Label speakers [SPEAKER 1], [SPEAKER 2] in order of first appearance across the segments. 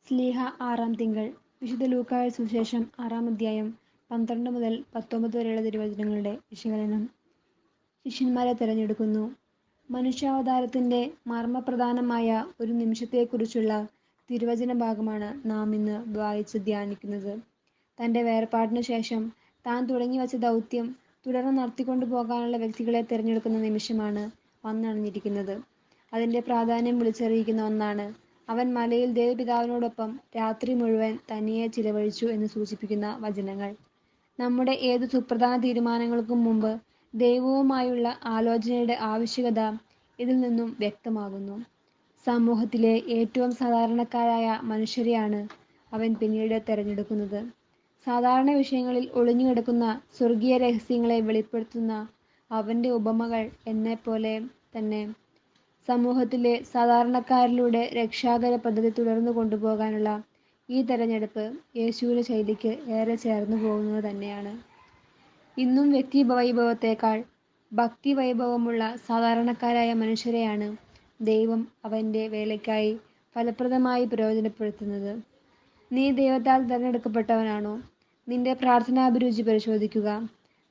[SPEAKER 1] സ്ലീഹ ആറാം തിങ്കൾ. വിശുദ്ധ ലൂക്കായുടെ സുവിശേഷം 6-ാം അധ്യായം 12 മുതൽ 19 വരെയുള്ള തിരുവചനങ്ങളുടെ വിശകലനം. ശിഷ്യന്മാരെ തിരഞ്ഞെടുക്കുന്നു. മനുഷ്യാവതാരത്തിന്റെ മർമ്മപ്രധാനമായ ഒരു നിമിഷത്തെക്കുറിച്ചുള്ള തിരുവചന ഭാഗമാണ് നാം ഇന്ന് വായിച്ച് ധ്യാനിക്കുന്നത്. തന്റെ വേർപാടിനു ശേഷം താൻ തുടങ്ങിവച്ച ദൗത്യം തുടർന്ന് നടത്തിക്കൊണ്ടു പോകാനുള്ള വ്യക്തികളെ തിരഞ്ഞെടുക്കുന്ന നിമിഷമാണ് വന്നണഞ്ഞിരിക്കുന്നത്. അതിന്റെ പ്രാധാന്യം വിളിച്ചറിയിക്കുന്ന ഒന്നാണ്. അവൻ മലയിൽ ദൈവപിതാവിനോടൊപ്പം രാത്രി മുഴുവൻ തനിയെ ചിലവഴിച്ചു എന്ന് സൂചിപ്പിക്കുന്ന വചനങ്ങൾ. നമ്മുടെ ഏതു സുപ്രധാന തീരുമാനങ്ങൾക്കും മുമ്പ് ദൈവവുമായുള്ള ആലോചനയുടെ ആവശ്യകത ഇതിൽ നിന്നും വ്യക്തമാകുന്നു. സമൂഹത്തിലെ ഏറ്റവും സാധാരണക്കാരായ മനുഷ്യരെയാണ് അവൻ പിന്നീട് തെരഞ്ഞെടുക്കുന്നത്. സാധാരണ വിഷയങ്ങളിൽ ഒളിഞ്ഞുകിടക്കുന്ന സ്വർഗീയ രഹസ്യങ്ങളെ വെളിപ്പെടുത്തുന്ന അവന്റെ ഉപമകൾ എന്നെപ്പോലെ തന്നെ സമൂഹത്തിലെ സാധാരണക്കാരിലൂടെ രക്ഷാകര പദ്ധതി തുടർന്നു കൊണ്ടുപോകാനുള്ള ഈ തെരഞ്ഞെടുപ്പ് യേശുവിന്റെ ശൈലിക്ക് ഏറെ ചേർന്നു പോകുന്നത് തന്നെയാണ്. ഇന്നും വ്യക്തിവൈഭവത്തേക്കാൾ ഭക്തിവൈഭവമുള്ള സാധാരണക്കാരായ മനുഷ്യരെയാണ് ദൈവം അവന്റെ വേലയ്ക്കായി ഫലപ്രദമായി പ്രയോജനപ്പെടുത്തുന്നത്. നീ ദൈവത്താൽ തിരഞ്ഞെടുക്കപ്പെട്ടവനാണോ? നിന്റെ പ്രാർത്ഥനാഭിരുചി പരിശോധിക്കുക.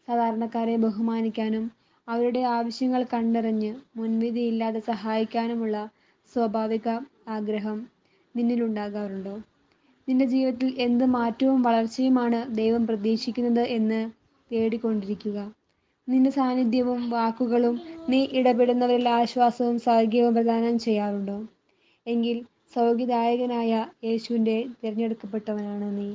[SPEAKER 1] സാധാരണക്കാരെ ബഹുമാനിക്കാനും അവരുടെ ആവശ്യങ്ങൾ കണ്ടറിഞ്ഞ് മുൻവിധിയില്ലാതെ സഹായിക്കാനുമുള്ള സ്വാഭാവിക ആഗ്രഹം നിന്നിലുണ്ടാകാറുണ്ടോ? നിന്റെ ജീവിതത്തിൽ എന്ത് മാറ്റവും വളർച്ചയുമാണ് ദൈവം പ്രതീക്ഷിക്കുന്നത് എന്ന് തേടിക്കൊണ്ടിരിക്കുക. നിന്റെ സാന്നിധ്യവും വാക്കുകളും നീ ഇടപെടുന്നവരിൽ ആശ്വാസവും സൗഖ്യവും പ്രദാനം ചെയ്യാറുണ്ടോ? എങ്കിൽ സൗഖ്യദായകനായ യേശുവിന്റെ തിരഞ്ഞെടുക്കപ്പെട്ടവനാണ് നീ.